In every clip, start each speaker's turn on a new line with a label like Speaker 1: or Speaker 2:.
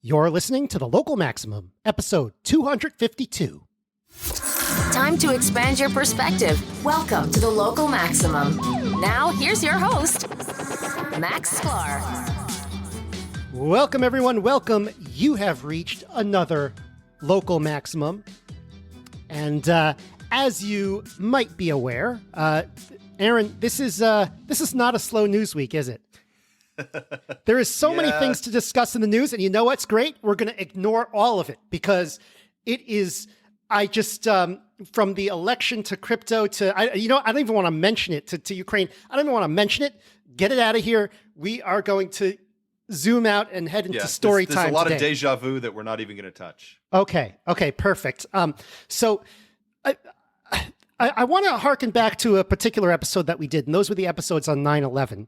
Speaker 1: You're listening to The Local Maximum, episode 252.
Speaker 2: Time to expand your perspective. Welcome to The Local Maximum. Now, here's your host, Max Sklar.
Speaker 1: Welcome, everyone. Welcome. You have reached another Local Maximum. And as you might be aware, Aaron, this is not a slow news week, is it? There is so many things to discuss in the news, and you know what's great? We're going to ignore all of it because it is. I just from the election to crypto to I don't even want to mention it to Ukraine. I don't even want to mention it. Get it out of here. We are going to zoom out and head into story time.
Speaker 3: There's a lot
Speaker 1: today.
Speaker 3: of deja vu that we're not even going to touch.
Speaker 1: Okay, perfect. So I want to harken back to a particular episode that we did, and those were the episodes on 9/11.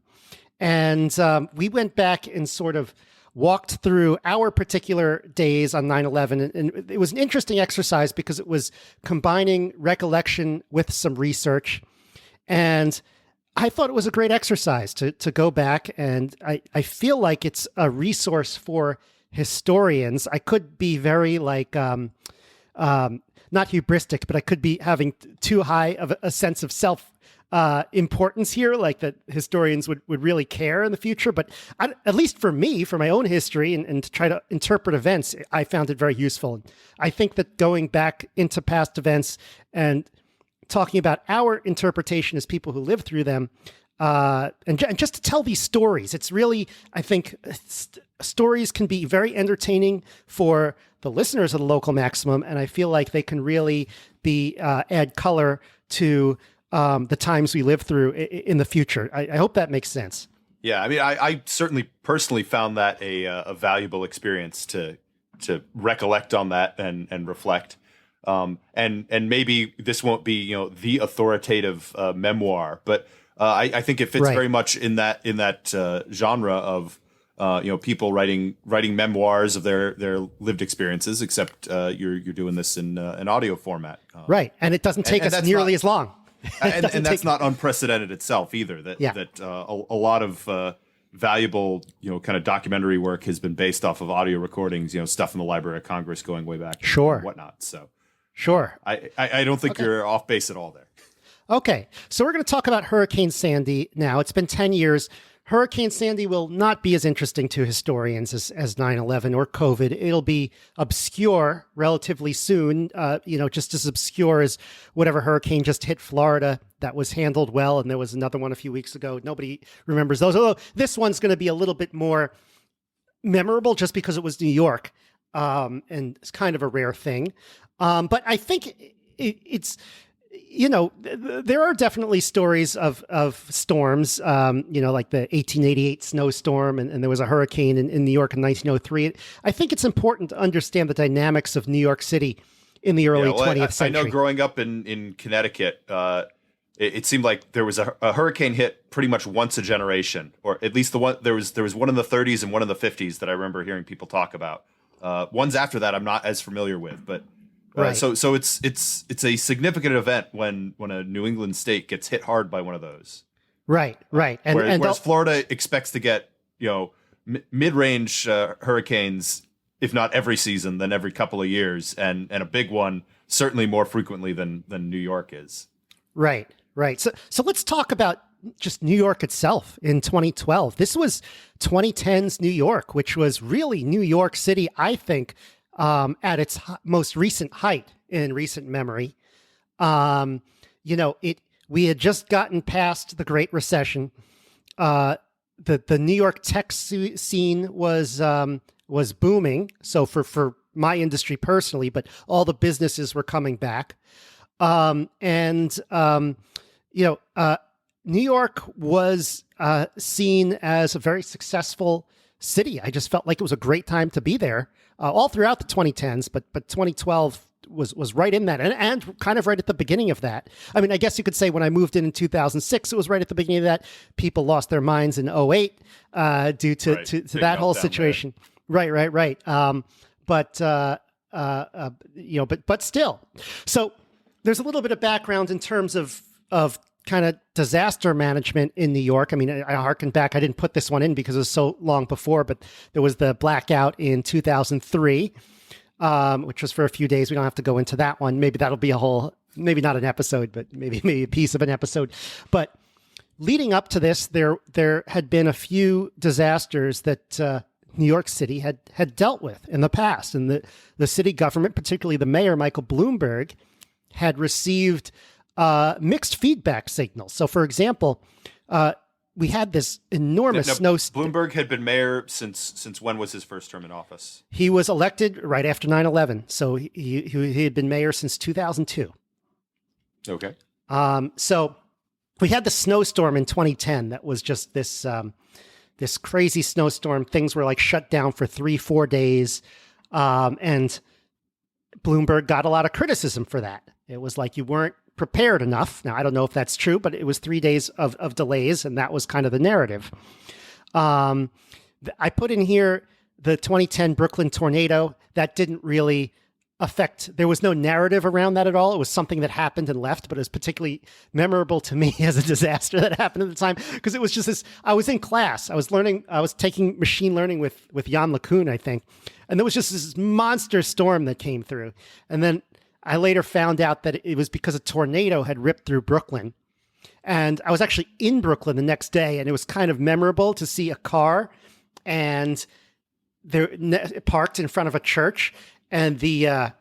Speaker 1: And we went back and sort of walked through our particular days on 9/11. And it was an interesting exercise because it was combining recollection with some research. And I thought it was a great exercise to go back. And I feel like it's a resource for historians. I could be very not hubristic, but I could be having too high of a sense of self importance here, like that historians would really care in the future. But at least for me, for my own history and to try to interpret events, I found it very useful. I think that going back into past events and talking about our interpretation as people who lived through them, and just to tell these stories, it's really, I think, stories can be very entertaining for the listeners of the Local Maximum, and I feel like they can really be add color to the times we live through in the future. I hope that makes sense.
Speaker 3: Yeah, I mean, I certainly personally found that a valuable experience to recollect on that and reflect. And maybe this won't be the authoritative memoir, but I think it fits very much in that genre of people writing memoirs of their lived experiences. Except you're doing this in an audio format,
Speaker 1: right? And it doesn't take us nearly as long.
Speaker 3: and that's not unprecedented itself either. That a lot of valuable kind of documentary work has been based off of audio recordings, stuff in the Library of Congress going way back, and whatnot. So I don't think you're off base at all there.
Speaker 1: Okay, so we're going to talk about Hurricane Sandy now. It's been 10 years. Hurricane Sandy will not be as interesting to historians as 9/11 or COVID. It'll be obscure relatively soon, just as obscure as whatever hurricane just hit Florida that was handled well. And there was another one a few weeks ago. Nobody remembers those, although this one's going to be a little bit more memorable just because it was New York, and it's kind of a rare thing. But I think it's... there are definitely stories of storms, like the 1888 snowstorm, and there was a hurricane in New York in 1903. I think it's important to understand the dynamics of New York City in the early 20th century.
Speaker 3: I know growing up in Connecticut, it seemed like there was a hurricane hit pretty much once a generation, or at least there was one in the 30s and one in the 50s that I remember hearing people talk about. Ones after that I'm not as familiar with, but... Right. So it's a significant event when a New England state gets hit hard by one of those. Right. Whereas Florida expects to get mid-range hurricanes, if not every season, then every couple of years, and a big one certainly more frequently than New York is. Right.
Speaker 1: So let's talk about just New York itself in 2012. This was 2010's New York, which was really New York City, I think, at its most recent height in recent memory. We had just gotten past the Great Recession. The New York tech scene was booming. So for my industry personally, but all the businesses were coming back. New York was seen as a very successful city. I just felt like it was a great time to be there. All throughout the 2010s, but 2012 was right in that, and kind of right at the beginning of that. I mean, I guess you could say when I moved in 2006, it was right at the beginning of that. People lost their minds in 2008 due to that whole situation. There. Right. But still. So there's a little bit of background in terms of kind of disaster management in New York. I mean, I harken back. I didn't put this one in because it was so long before, but there was the blackout in 2003, which was for a few days. We don't have to go into that one. Maybe that'll be a whole, maybe not an episode, but maybe a piece of an episode. But leading up to this, there had been a few disasters that New York City had dealt with in the past. And the city government, particularly the mayor, Michael Bloomberg, had received mixed feedback signals. So, for example, we had this enormous
Speaker 3: Bloomberg had been mayor since when was his first term in office?
Speaker 1: He was elected right after 9/11. So he had been mayor since 2002.
Speaker 3: Okay.
Speaker 1: So we had the snowstorm in 2010 that was just this this crazy snowstorm. Things were like shut down for 3-4 days. And Bloomberg got a lot of criticism for that. It was like you weren't prepared enough. Now, I don't know if that's true, but it was 3 days of delays, and that was kind of the narrative. I put in here the 2010 Brooklyn tornado. That didn't really affect, there was no narrative around that at all. It was something that happened and left, but it was particularly memorable to me as a disaster that happened at the time, because it was just this, I was in class, I was taking machine learning with Jan LeCun, I think, and there was just this monster storm that came through. And then I later found out that it was because a tornado had ripped through Brooklyn. And I was actually in Brooklyn the next day, and it was kind of memorable to see a car and parked in front of a church, and the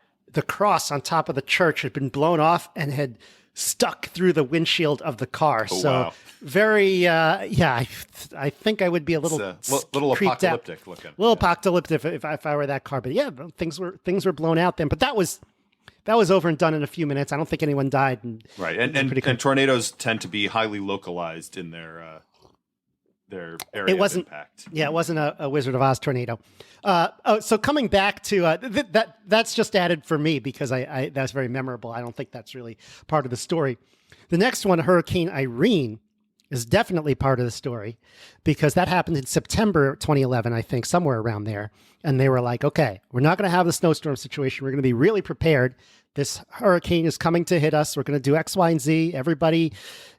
Speaker 1: cross on top of the church had been blown off and had stuck through the windshield of the car.
Speaker 3: Oh,
Speaker 1: so
Speaker 3: wow.
Speaker 1: Very, I think I would be a little
Speaker 3: apocalyptic looking.
Speaker 1: A little apocalyptic if I were that car. But yeah, things were blown out then. But that was over and done in a few minutes. I don't think anyone died.
Speaker 3: Right, and tornadoes tend to be highly localized in their area of impact.
Speaker 1: Yeah, it wasn't a Wizard of Oz tornado. So coming back to that's just added for me because I that's very memorable. I don't think that's really part of the story. The next one, Hurricane Irene, is definitely part of the story because that happened in September 2011, I think, somewhere around there. And they were like, okay, we're not going to have the snowstorm situation. We're going to be really prepared. This hurricane is coming to hit us. We're going to do X, Y, and Z. Everybody,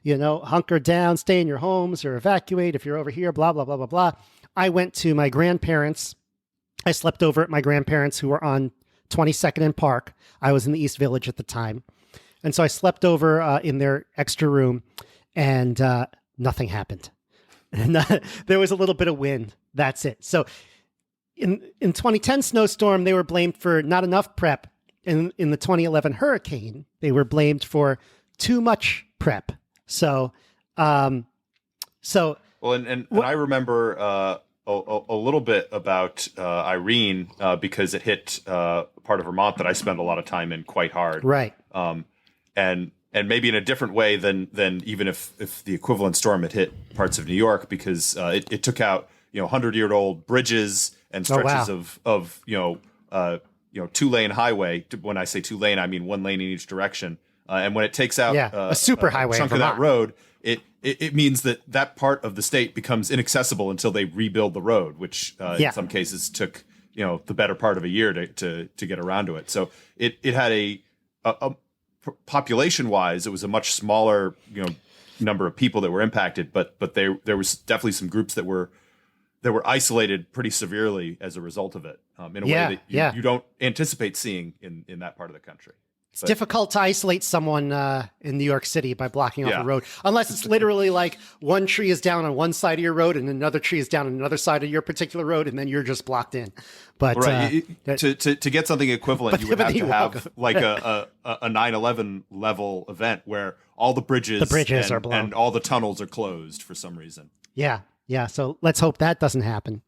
Speaker 1: hunker down, stay in your homes or evacuate if you're over here, blah, blah, blah, blah, blah. I went to my grandparents. I slept over at my grandparents who were on 22nd and Park. I was in the East Village at the time. And so I slept over in their extra room, and nothing happened. And there was a little bit of wind. That's it. So in 2010 snowstorm, they were blamed for not enough prep. In the 2011 hurricane, they were blamed for too much prep. So, and I remember
Speaker 3: a little bit about Irene because it hit part of Vermont that I spent a lot of time in quite hard.
Speaker 1: Right.
Speaker 3: And maybe in a different way than even if the equivalent storm had hit parts of New York, because it took out 100-year-old bridges and stretches of 2-lane highway. When I say 2-lane, I mean 1 lane in each direction. And when it takes out
Speaker 1: a super highway
Speaker 3: chunk of that road, it means that part of the state becomes inaccessible until they rebuild the road, which in some cases took the better part of a year to get around to it. So it had a population wise, it was a much smaller number of people that were impacted, but there was definitely some groups that were isolated pretty severely as a result of it, in a way that you don't anticipate seeing in that part of the country.
Speaker 1: It's difficult to isolate someone in New York City by blocking off a road, unless it's literally like one tree is down on one side of your road and another tree is down on another side of your particular road, and then you're just blocked in. But
Speaker 3: to get something equivalent, you would have to have like a 9/11 level event where all the bridges
Speaker 1: are blown
Speaker 3: and all the tunnels are closed for some reason.
Speaker 1: Yeah. So let's hope that doesn't happen.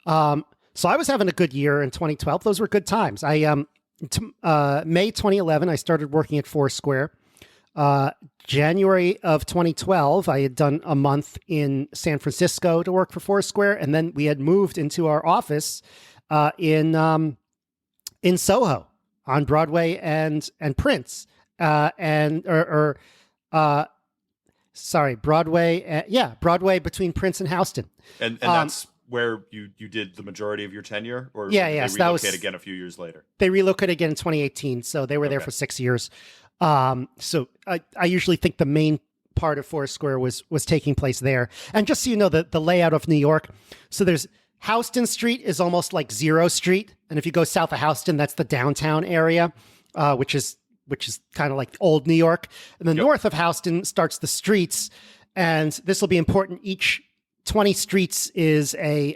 Speaker 1: So I was having a good year in 2012. Those were good times. May 2011, I started working at Foursquare. January of 2012, I had done a month in San Francisco to work for Foursquare, and then we had moved into our office in Soho on Broadway and Prince, Broadway between Prince and Houston,
Speaker 3: and that's where you did the majority of your tenure, or
Speaker 1: they
Speaker 3: relocated again a few years later?
Speaker 1: They relocated again in 2018, so they were there for 6 years. So I usually think the main part of Foursquare was taking place there. And just so you know, the layout of New York, so there's Houston Street is almost like Zero Street, and if you go south of Houston, that's the downtown area, which is kind of like old New York. And the north of Houston starts the streets, and this will be important. Each 20 streets is a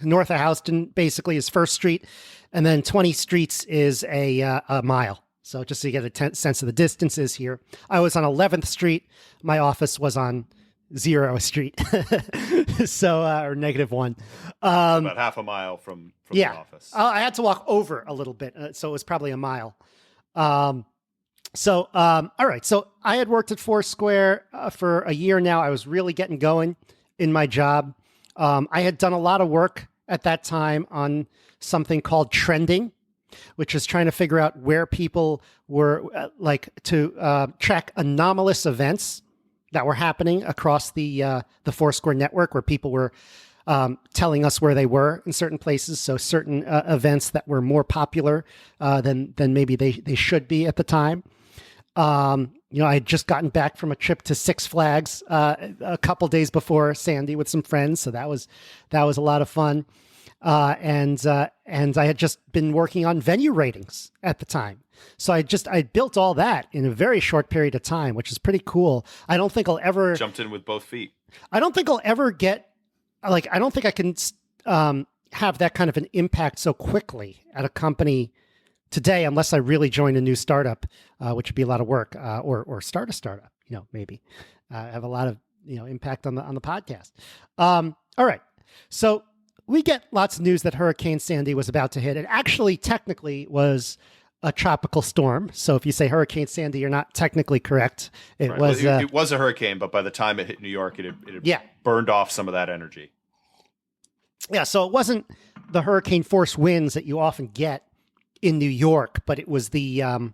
Speaker 1: north of Houston basically is First Street, and then 20 streets is a mile. So just so you get a sense of the distances here. I was on 11th Street. My office was on 0 Street, so or -1.
Speaker 3: About half a mile from the office.
Speaker 1: I had to walk over a little bit, so it was probably a mile. All right. So I had worked at Foursquare for a year now. I was really getting going in my job. I had done a lot of work at that time on something called trending, which is trying to figure out where people were to track anomalous events that were happening across the Foursquare network, where people were telling us where they were in certain places. So certain events that were more popular than maybe they should be at the time. I had just gotten back from a trip to Six Flags a couple days before Sandy with some friends, so that was a lot of fun. And I had just been working on venue ratings at the time. So I built all that in a very short period of time, which is pretty cool. I don't think I'll ever
Speaker 3: jumped in with both feet.
Speaker 1: I don't think I'll ever get I don't think I can have that kind of an impact so quickly at a company today, unless I really join a new startup, which would be a lot of work, or start a startup. Maybe have a lot of impact on the podcast. All right, so we get lots of news that Hurricane Sandy was about to hit. It actually technically was a tropical storm. So if you say Hurricane Sandy, you're not technically correct. It was
Speaker 3: it was a hurricane, but by the time it hit New York, it had burned off some of that energy.
Speaker 1: Yeah, so it wasn't the hurricane force winds that you often get in New York, but it was the it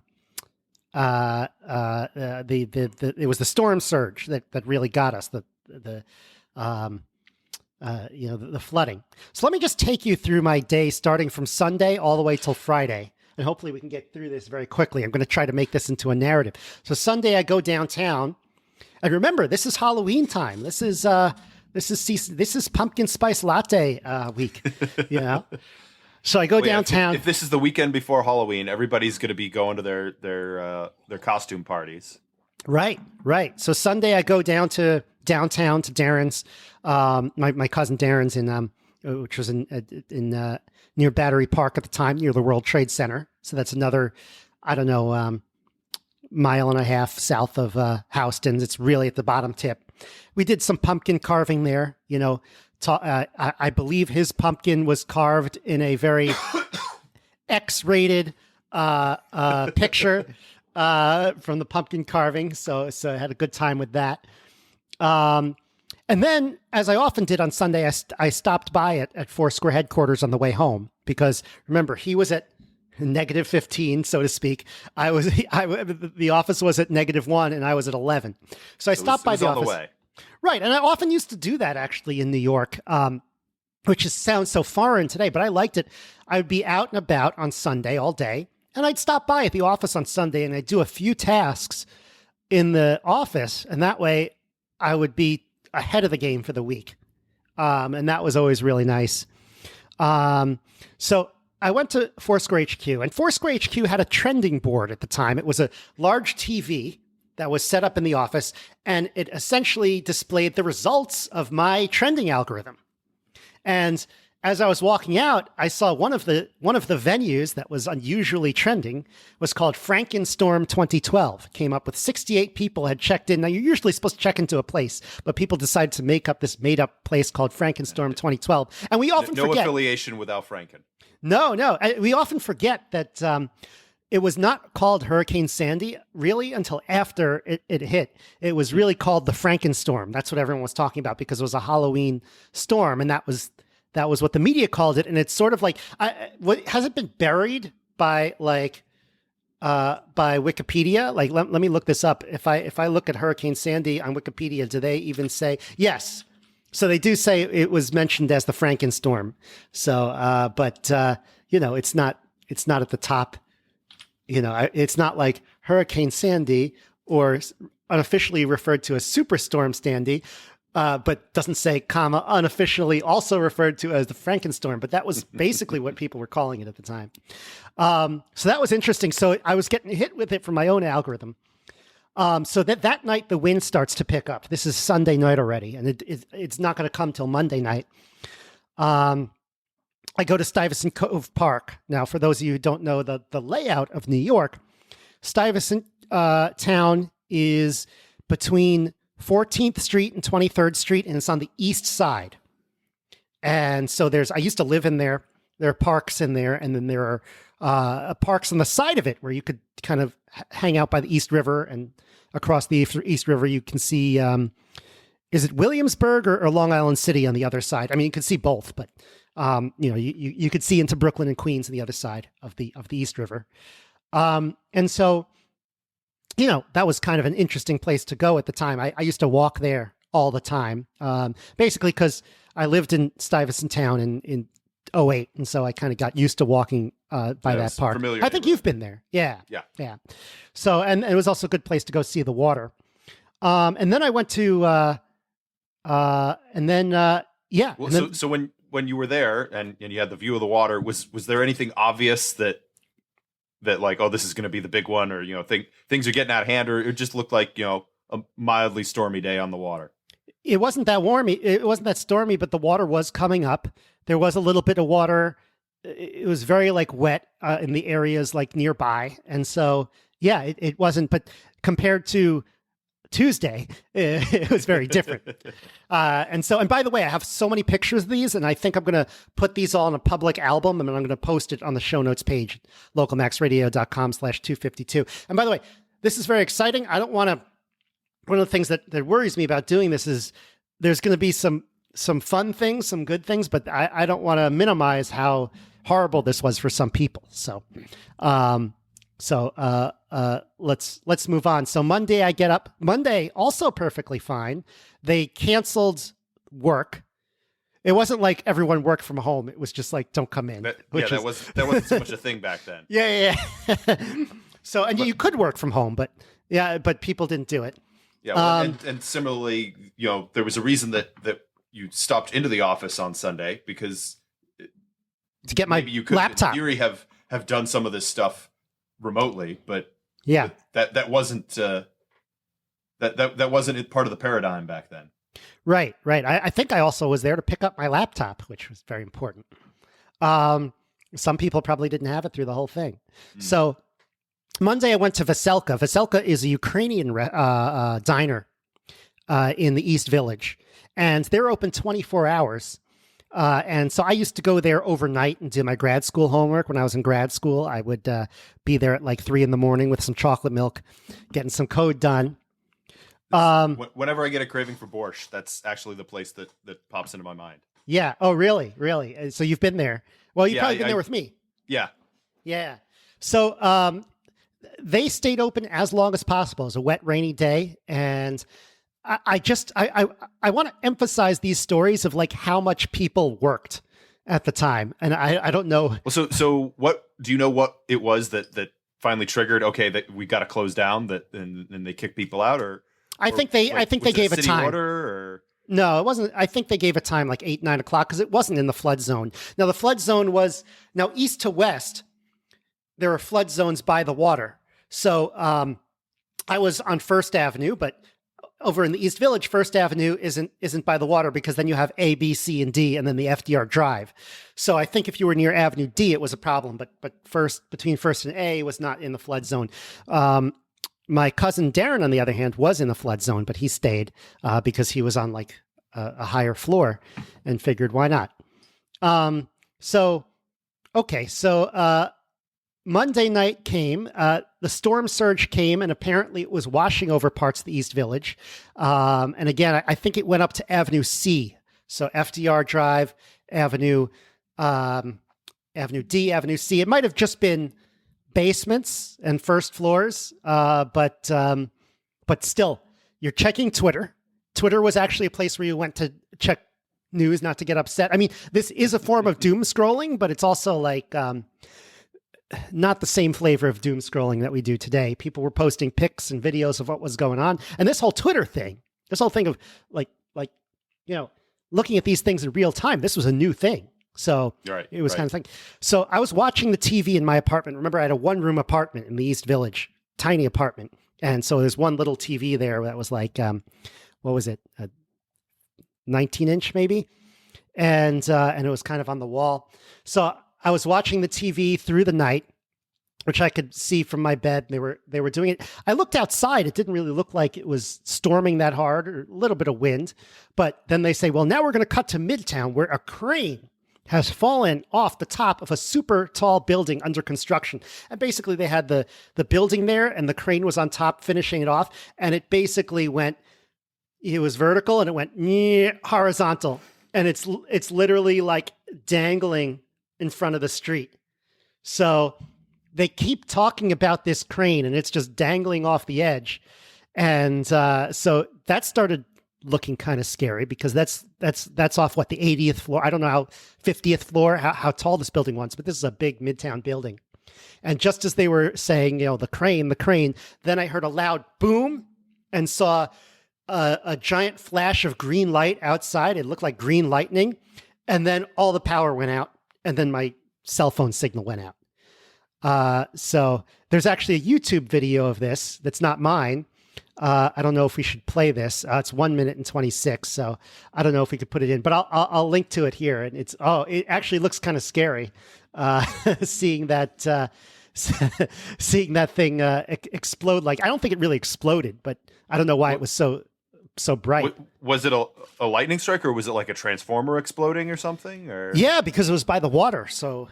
Speaker 1: was the storm surge that really got us, the flooding. So let me just take you through my day starting from Sunday all the way till Friday. And hopefully we can get through this very quickly. I'm going to try to make this into a narrative. So Sunday I go downtown, and remember, this is Halloween time. This is pumpkin spice latte week. So I go downtown.
Speaker 3: If this is the weekend before Halloween, everybody's going to be going to their costume parties.
Speaker 1: Right. So Sunday I go downtown to Darren's, my cousin Darren's which was in near Battery Park at the time, near the World Trade Center. So that's another, mile and a half south of Houston. It's really at the bottom tip. We did some pumpkin carving there. I believe his pumpkin was carved in a very X-rated picture from the pumpkin carving. So I had a good time with that. And then, as I often did on Sunday, I stopped by at Foursquare headquarters on the way home, because remember, he was at -15, so to speak. The office was at -1, and I was at 11. So I stopped by the office.
Speaker 3: On the way.
Speaker 1: Right, and I often used to do that actually in New York, which sounds so foreign today, but I liked it. I would be out and about on Sunday all day, and I'd stop by at the office on Sunday, and I'd do a few tasks in the office, and that way I would be ahead of the game for the week. And that was always really nice. So I went to Foursquare HQ, and Foursquare HQ had a trending board at the time. It was a large TV that was set up in the office, and it essentially displayed the results of my trending algorithm. And as I was walking out, I saw one of the venues that was unusually trending was called Frankenstorm 2012. It came up with 68 people had checked in. Now, you're usually supposed to check into a place, but people decided to make up this made-up place called Frankenstorm 2012. And we often forget.
Speaker 3: No affiliation with Al Franken.
Speaker 1: No. We often forget that it was not called Hurricane Sandy, really, until after it hit. It was really called the Frankenstorm. That's what everyone was talking about, because it was a Halloween storm, and that was what the media called it. And it's sort of like, has it been buried by Wikipedia? Like, let me look this up. If I look at Hurricane Sandy on Wikipedia, do they even say yes? So they do say it was mentioned as the Frankenstorm. So, but it's not at the top. It's not like Hurricane Sandy or unofficially referred to as Superstorm Sandy, but doesn't say, comma, unofficially also referred to as the Frankenstorm. But that was basically what people were calling it at the time. So that was interesting. So I was getting hit with it from my own algorithm. So that night, the wind starts to pick up. This is Sunday night already, and it's not going to come till Monday night. I go to Stuyvesant Cove Park. Now, for those of you who don't know the layout of New York, Stuyvesant town is between 14th Street and 23rd Street, and it's on the east side. And so I used to live in there. There are parks in there, and then there are parks on the side of it where you could kind of hang out by the East River, and across the East River you can see, is it Williamsburg or Long Island City on the other side? I mean, you could see both, but you could see into Brooklyn and Queens on the other side of the East River. And so, that was kind of an interesting place to go at the time. I used to walk there all the time, basically because I lived in Stuyvesant town in 2008, and so I kind of got used to walking by that park. I think you've been there. Yeah. So, and it was also a good place to go see the water. And then I went to, so
Speaker 3: when you were there and you had the view of the water, was there anything obvious that like, oh, this is going to be the big one, or things are getting out of hand, or it just looked like a mildly stormy day on the water?
Speaker 1: It wasn't that warm. It wasn't that stormy, but the water was coming up. There was a little bit of water. It was very wet in the areas nearby, and so it wasn't. But compared to Tuesday, it was very different. And by the way, I have so many pictures of these, and I think I'm going to put these all in a public album, and I'm going to post it on the show notes page, localmaxradio.com/252. And by the way, this is very exciting. I don't want to, one of the things that worries me about doing this is there's going to be some fun things, some good things, but I don't want to minimize how horrible this was for some people. So, let's move on. So Monday I get up. Monday also perfectly fine. They canceled work. It wasn't like everyone worked from home. It was just like, don't come in.
Speaker 3: That wasn't so much a thing back then.
Speaker 1: Yeah. So you could work from home, but people didn't do it.
Speaker 3: Yeah, well, and similarly, there was a reason that you stopped into the office on Sunday, because
Speaker 1: to get my laptop.
Speaker 3: In theory, have done some of this stuff remotely, but that wasn't that wasn't part of the paradigm back then.
Speaker 1: Right. I think I also was there to pick up my laptop, which was very important. Some people probably didn't have it through the whole thing. So Monday I went to Veselka. Veselka is a Ukrainian diner in the East Village, and they're open 24 hours. And so I used to go there overnight and do my grad school homework. When I was in grad school, I would be there at 3 a.m. with some chocolate milk, getting some code done.
Speaker 3: Whenever I get a craving for borscht, that's actually the place that pops into my mind.
Speaker 1: Yeah. Oh, really? Really? So you've been there. Well, you've probably been there with me.
Speaker 3: Yeah.
Speaker 1: Yeah. So they stayed open as long as possible. It was a wet, rainy day. And I want to emphasize these stories of how much people worked at the time. And I don't know.
Speaker 3: Well, so what do you know what it was that finally triggered, okay, that we got to close down, and they kicked people out,
Speaker 1: I think they gave a time.
Speaker 3: Order, or?
Speaker 1: No, it wasn't. I think they gave a time 8, 9 o'clock, because it wasn't in the flood zone. Now the flood zone was east to west. There are flood zones by the water. So I was on First Avenue, but over in the East Village, First Avenue isn't by the water, because then you have A, B, C, and D, and then the FDR Drive. So I think if you were near Avenue D, it was a problem. But between First and A was not in the flood zone. My cousin Darren, on the other hand, was in the flood zone, but he stayed because he was on a higher floor, and figured why not. So Monday night came, the storm surge came, and apparently it was washing over parts of the East Village. And again, I think it went up to Avenue C. So FDR Drive, Avenue D, Avenue C. It might have just been basements and first floors, but still, you're checking Twitter. Twitter was actually a place where you went to check news, not to get upset. I mean, this is a form of doom scrolling, but it's also not the same flavor of doom scrolling that we do today. People were posting pics and videos of what was going on. And this whole Twitter thing, this whole thing of like, looking at these things in real time, this was a new thing. So it was kind of thing. So I was watching the TV in my apartment. Remember, I had a 1-room apartment in the East Village, tiny apartment. And so there's one little TV there that was like, what was it? A 19-inch maybe. And it was kind of on the wall. So I was watching the TV through the night, which I could see from my bed. They were doing it. I looked outside. It didn't really look like it was storming that hard, or a little bit of wind. But then they say, well, now we're going to cut to Midtown, where a crane has fallen off the top of a super tall building under construction. And basically they had the building there, and the crane was on top finishing it off. And it basically it was vertical, and it went horizontal. And it's literally like dangling in front of the street. So they keep talking about this crane, and it's just dangling off the edge. And so that started looking kind of scary, because that's off the 80th floor. I don't know how 50th floor, how tall this building was, but this is a big Midtown building. And just as they were saying, the crane, then I heard a loud boom and saw a giant flash of green light outside. It looked like green lightning. And then all the power went out, and then my cell phone signal went out. So there's actually a YouTube video of this that's not mine. I don't know if we should play this. It's 1 minute and 26. So I don't know if we could put it in, but I'll link to it here. And it actually looks kind of scary, seeing that thing explode. Like, I don't think it really exploded, but I don't know why it was so bright.
Speaker 3: Was it a lightning strike, or was it like a transformer exploding or something? Or
Speaker 1: yeah, because it was by the water. So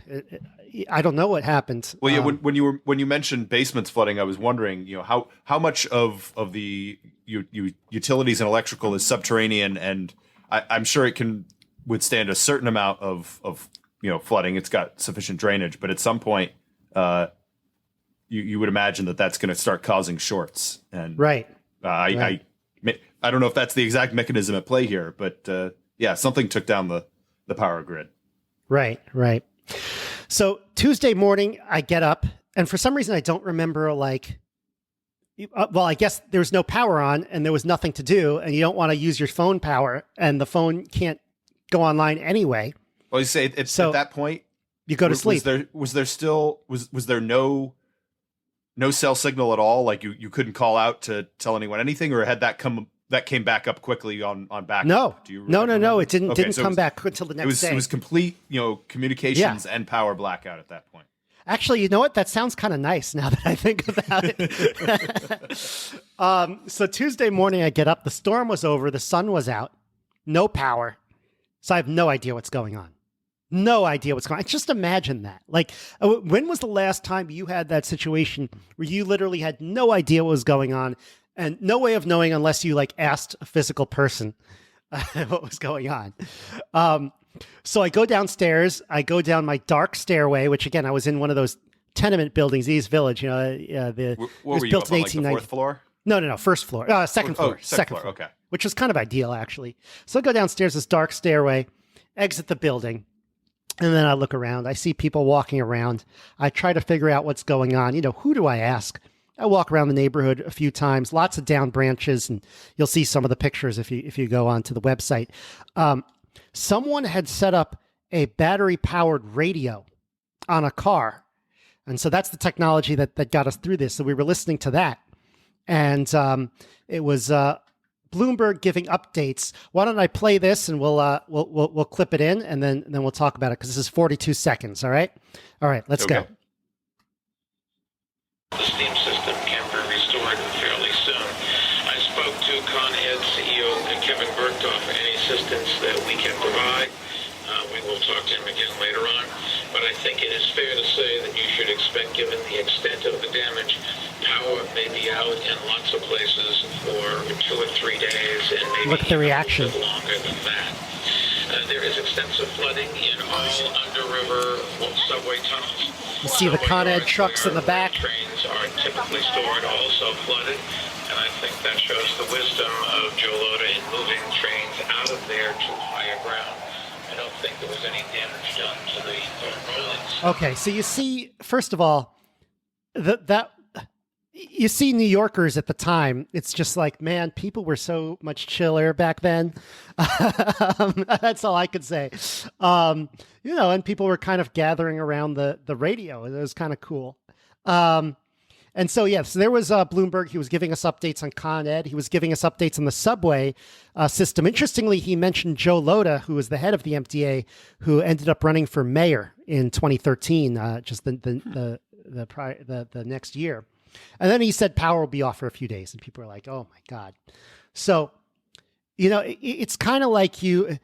Speaker 1: I don't know what happened.
Speaker 3: Well, yeah. When you mentioned basements flooding, I was wondering, how much of the utilities and electrical is subterranean, and I'm sure it can withstand a certain amount of flooding. It's got sufficient drainage, but at some point, you would imagine that that's going to start causing shorts. And
Speaker 1: right.
Speaker 3: I don't know if that's the exact mechanism at play here, but something took down the power grid.
Speaker 1: Right. So Tuesday morning, I get up, and for some reason I don't remember, I guess there's no power on, and there was nothing to do, and you don't want to use your phone power, and the phone can't go online anyway.
Speaker 3: Well, you say at that point
Speaker 1: you go to sleep.
Speaker 3: Was there no cell signal at all? Like you couldn't call out to tell anyone anything, or had that came back up quickly on backup?
Speaker 1: No.
Speaker 3: Do you
Speaker 1: No. It didn't come back until the next day.
Speaker 3: It was complete, communications and power blackout at that point.
Speaker 1: Actually, you know what? That sounds kind of nice now that I think about it. So Tuesday morning, I get up. The storm was over. The sun was out. No power. So I have no idea what's going on. No idea what's going on. Just imagine that. Like, when was the last time you had that situation where you literally had no idea what was going on, and no way of knowing unless you asked a physical person what was going on? So I go downstairs. I go down my dark stairway, which again, I was in one of those tenement buildings, East Village.
Speaker 3: What were you built in 1890. The fourth floor?
Speaker 1: No, first floor. Second floor.
Speaker 3: Second floor. Okay.
Speaker 1: Which was kind of ideal, actually. So I go downstairs this dark stairway, exit the building, and then I look around. I see people walking around. I try to figure out what's going on. Who do I ask? I walk around the neighborhood a few times, lots of down branches, and you'll see some of the pictures if you go onto the website. Someone had set up a battery-powered radio on a car. And so that's the technology that got us through this. So we were listening to that. And it was Bloomberg giving updates. Why don't I play this, and we'll clip it in, and then we'll talk about it, because this is 42 seconds, all right? All right, let's go.
Speaker 4: The steam system can be restored fairly soon. I spoke to Con Ed CEO Kevin Bergdorf. Any assistance that we can provide, we will talk to him again later on. But I think it is fair to say that you should expect, given the extent of the damage, power may be out in lots of places for 2 or 3 days, and maybe
Speaker 1: look at the reaction.
Speaker 4: A little longer than that. There is extensive flooding in all under-river subway tunnels.
Speaker 1: You see the Con Ed trucks in the back.
Speaker 4: Trains are typically stored, also flooded, and I think that shows the wisdom of Joe Lota in moving trains out of there to higher ground. I don't think there was any damage done to the buildings.
Speaker 1: Okay, so you see, first of all, that you see New Yorkers at the time, it's just like, man, people were so much chiller back then. That's all I could say. And people were kind of gathering around the radio. It was kind of cool. And so, yes, there was Bloomberg. He was giving us updates on Con Ed. He was giving us updates on the subway system. Interestingly, he mentioned Joe Lhota, who was the head of the MTA, who ended up running for mayor in 2013, just the next year. And then he said power will be off for a few days, and people are like, "Oh my God!" So, it's kind of like you.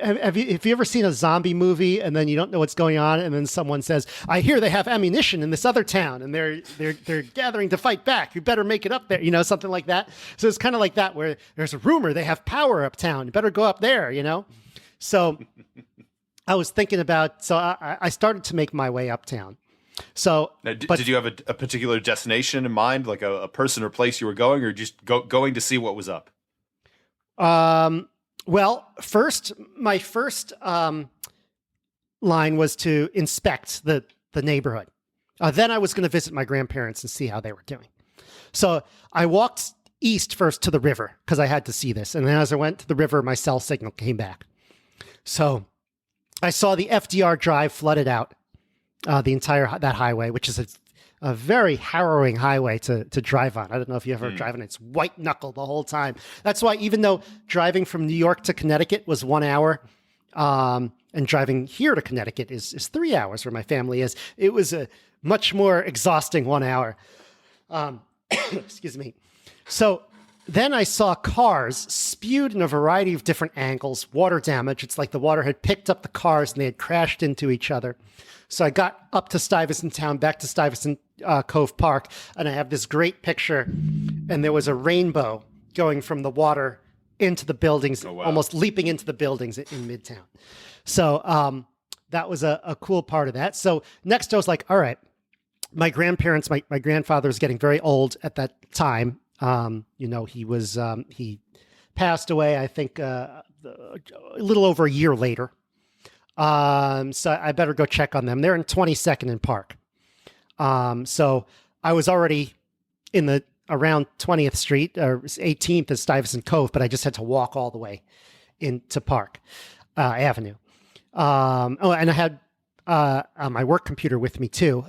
Speaker 1: Have you ever seen a zombie movie and then you don't know what's going on, and then someone says, "I hear they have ammunition in this other town, and they're gathering to fight back. You better make it up there," something like that. So it's kind of like that, where there's a rumor they have power uptown. You better go up there, So I was thinking about. So I started to make my way uptown. So,
Speaker 3: now, did you have a particular destination in mind, like a person or place you were going, or just going to see what was up?
Speaker 1: Well, my first line was to inspect the neighborhood. Then I was going to visit my grandparents and see how they were doing. So I walked east first to the river because I had to see this. And then as I went to the river, my cell signal came back. So I saw the FDR Drive flooded out. The entire that highway, which is a very harrowing highway to drive on. I don't know if you ever driven it. It's white knuckle the whole time. That's why even though driving from New York to Connecticut was 1 hour, and driving here to Connecticut is 3 hours where my family is, it was a much more exhausting 1 hour. Excuse me. So then I saw cars spewed in a variety of different angles, water damage. It's like the water had picked up the cars and they had crashed into each other. So I got up to Stuyvesant Town, back to Stuyvesant Cove Park, and I have this great picture. And there was a rainbow going from the water into the buildings, almost leaping into the buildings in Midtown. So that was a cool part of that. So next I was like, all right, my grandparents, my grandfather was getting very old at that time. He passed away, I think, a little over a year later. So I better go check on them. They're in 22nd and Park. So I was already in around 20th Street or 18th at Stuyvesant Cove, but I just had to walk all the way into Park Avenue. And I had my work computer with me too,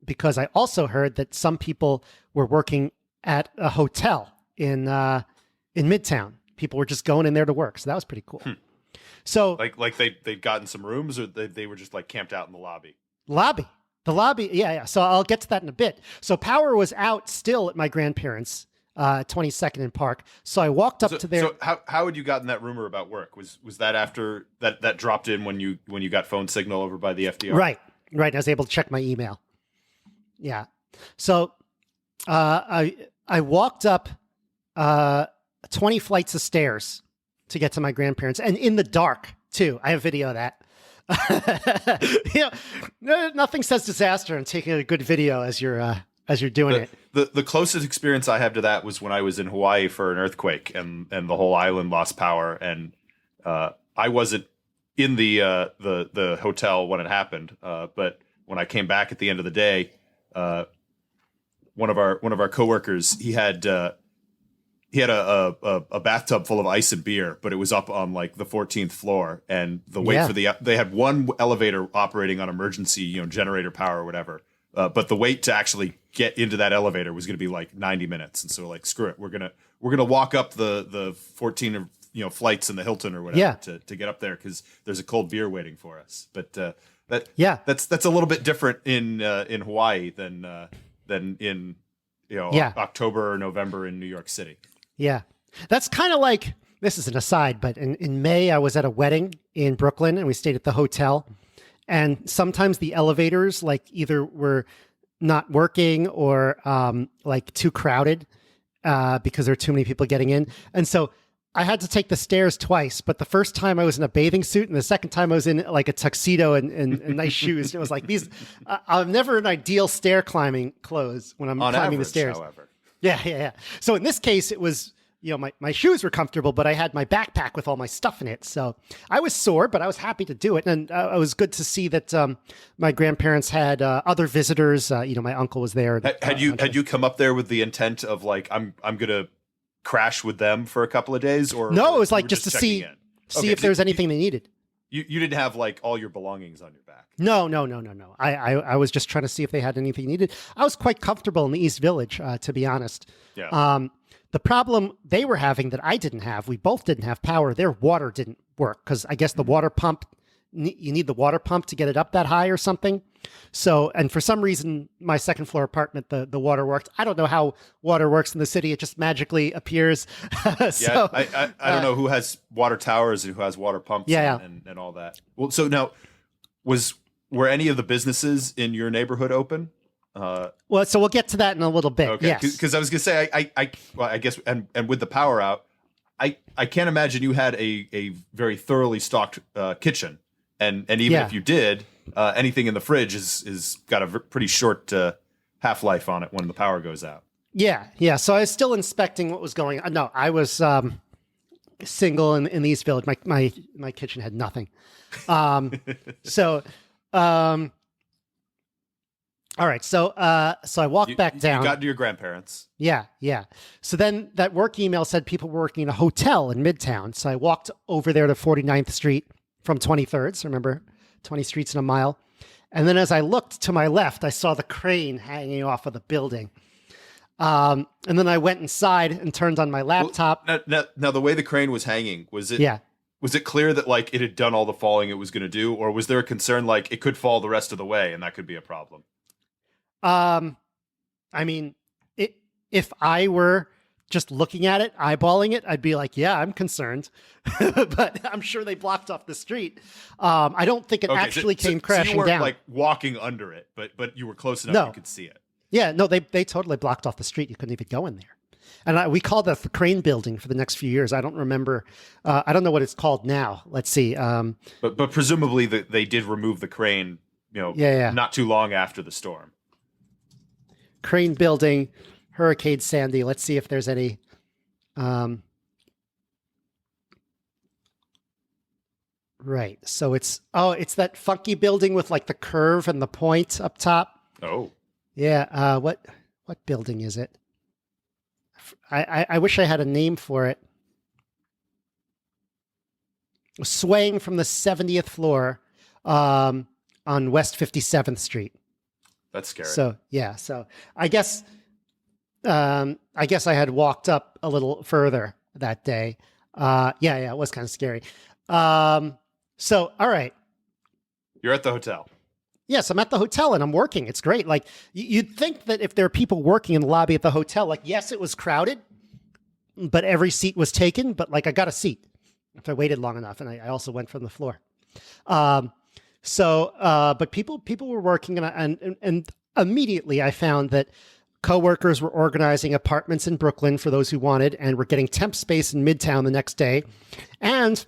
Speaker 1: because I also heard that some people were working at a hotel in Midtown. People were just going in there to work. So that was pretty cool. So
Speaker 3: like they'd gotten some rooms, or they were just like camped out in the lobby?
Speaker 1: The lobby. Yeah. So I'll get to that in a bit. So power was out still at my grandparents', 22nd and Park. So I walked up to there.
Speaker 3: So how had you gotten that rumor about work? Was that after that dropped in when you got phone signal over by the FDR?
Speaker 1: Right. I was able to check my email. Yeah. So I walked up 20 flights of stairs to get to my grandparents, and in the dark too. I have video of that. Nothing says disaster and taking a good video as you're doing it.
Speaker 3: The closest experience I have to that was when I was in Hawaii for an earthquake, and the whole island lost power, and I wasn't in the hotel when it happened, but when I came back at the end of the day, one of our coworkers, he had a bathtub full of ice and beer, but it was up on like the 14th floor, and the wait for they had one elevator operating on emergency, generator power or whatever. But the wait to actually get into that elevator was going to be like 90 minutes. And so like, screw it. We're going to walk up the 14 flights in the Hilton or whatever to get up there, because there's a cold beer waiting for us. But that's a little bit different in Hawaii than in October or November in New York City.
Speaker 1: Yeah. That's kind of like, this is an aside, but in May, I was at a wedding in Brooklyn and we stayed at the hotel. And sometimes the elevators like either were not working or like too crowded because there were too many people getting in. And so I had to take the stairs twice. But the first time I was in a bathing suit, and the second time I was in like a tuxedo and nice shoes. And it was like I'm never in ideal stair climbing clothes when I'm climbing the stairs.
Speaker 3: However.
Speaker 1: Yeah. So in this case, it was my shoes were comfortable, but I had my backpack with all my stuff in it. So I was sore, but I was happy to do it. And it was good to see that my grandparents had other visitors. My uncle was there.
Speaker 3: Had you come up there with the intent of like, I'm going to crash with them for a couple of days? Or
Speaker 1: no, it was
Speaker 3: you
Speaker 1: like
Speaker 3: were
Speaker 1: just to see
Speaker 3: Okay,
Speaker 1: if there was anything they needed.
Speaker 3: You didn't have like all your belongings on your back.
Speaker 1: No. I was just trying to see if they had anything needed. I was quite comfortable in the East Village, to be honest.
Speaker 3: Yeah.
Speaker 1: The problem they were having that I didn't have, we both didn't have power. Their water didn't work because I guess the water pump, you need the water pump to get it up that high or something. So, and for some reason, my second floor apartment, the water worked. I don't know how water works in the city. It just magically appears. So,
Speaker 3: I don't know who has water towers and who has water pumps and all that. Well, so now were any of the businesses in your neighborhood open?
Speaker 1: Well, so we'll get to that in a little bit.
Speaker 3: Okay.
Speaker 1: Yes.
Speaker 3: Because I was going to say, I guess, and with the power out, I can't imagine you had a very thoroughly stocked kitchen. And even if you did, anything in the fridge is got a pretty short half-life on it when the power goes out.
Speaker 1: Yeah. So I was still inspecting what was going on. No, I was single in the East Village. My kitchen had nothing. All right. So I walked back down.
Speaker 3: You got to your grandparents.
Speaker 1: Yeah. So then that work email said people were working in a hotel in Midtown. So I walked over there to 49th Street from 23rd. So remember, 20 streets in a mile. And then as I looked to my left, I saw the crane hanging off of the building. And then I went inside and turned on my laptop.
Speaker 3: Well, now the way the crane was hanging, was it?
Speaker 1: Yeah.
Speaker 3: Was it clear that like it had done all the falling it was going to do, or was there a concern like it could fall the rest of the way and that could be a problem?
Speaker 1: I mean, if I were just looking at it, eyeballing it, I'd be like, yeah, I'm concerned. But I'm sure they blocked off the street. I don't think it actually came crashing
Speaker 3: so you weren't
Speaker 1: down.
Speaker 3: Like walking under it, but you were close enough you could see it.
Speaker 1: Yeah, no, they totally blocked off the street. You couldn't even go in there. And we called that the crane building for the next few years. I don't remember. I don't know what it's called now. Let's see.
Speaker 3: But presumably they did remove the crane, not too long after the storm.
Speaker 1: Crane building, Hurricane Sandy. Let's see if there's any. Right. So it's that funky building with like the curve and the point up top.
Speaker 3: Oh.
Speaker 1: Yeah. What building is it? I wish I had a name for it. Swaying from the 70th floor on West 57th Street.
Speaker 3: That's scary.
Speaker 1: So yeah, so I guess I had walked up a little further that day. It was kind of scary. So all right,
Speaker 3: you're at the hotel.
Speaker 1: Yes, I'm at the hotel and I'm working. It's great. Like you'd think that if there are people working in the lobby at the hotel, like yes, it was crowded, but every seat was taken. But like I got a seat if I waited long enough, and I also went from the floor. But people were working, and immediately I found that coworkers were organizing apartments in Brooklyn for those who wanted, and were getting temp space in Midtown the next day, and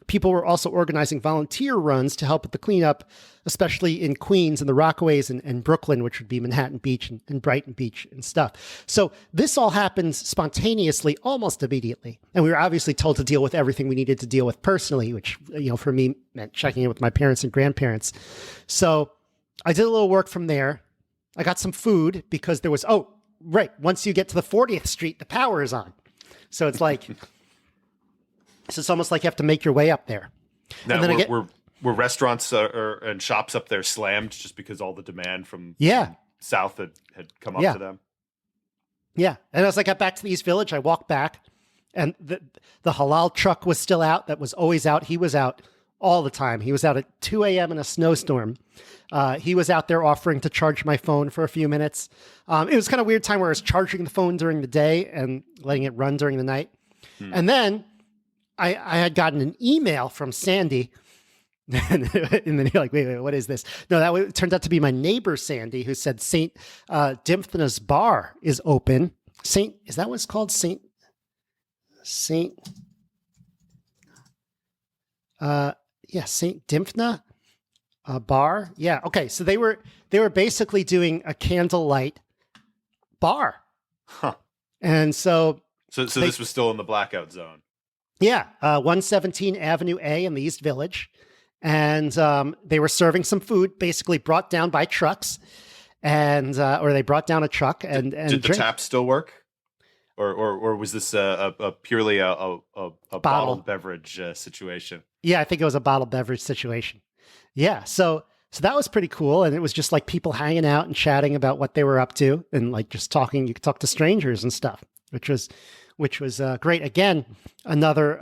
Speaker 1: people were also organizing volunteer runs to help with the cleanup, especially in Queens and the Rockaways and Brooklyn, which would be Manhattan Beach and Brighton Beach and stuff. So this all happened spontaneously, almost immediately. And we were obviously told to deal with everything we needed to deal with personally, which, for me meant checking in with my parents and grandparents. So I did a little work from there. I got some food because there was, once you get to the 40th Street, the power is on. So it's like... So it's almost like you have to make your way up there.
Speaker 3: Now, were restaurants and shops up there slammed just because all the demand from South had come up to them?
Speaker 1: Yeah. And as I got back to the East Village, I walked back, and the halal truck was still out. That was always out. He was out all the time. He was out at 2 a.m. in a snowstorm. He was out there offering to charge my phone for a few minutes. It was kind of a weird time where I was charging the phone during the day and letting it run during the night. And then... I had gotten an email from Sandy, and then you're like, wait, what is this? No, it turned out to be my neighbor, Sandy, who said St. Dimphna's Bar is open. Is that what it's called? St. Dimphna Bar. Yeah. Okay. So they were basically doing a candlelight bar.
Speaker 3: Huh.
Speaker 1: And so
Speaker 3: So this was still in the blackout zone.
Speaker 1: Yeah, 117 Avenue A in the East Village. And they were serving some food, basically brought down by trucks, and or they brought down a truck and
Speaker 3: did the tap still work, or was this a purely a bottled beverage situation?
Speaker 1: Yeah, I think it was a bottled beverage situation. Yeah, so that was pretty cool, and it was just like people hanging out and chatting about what they were up to, and like just talking. You could talk to strangers and stuff, which was great. Again, another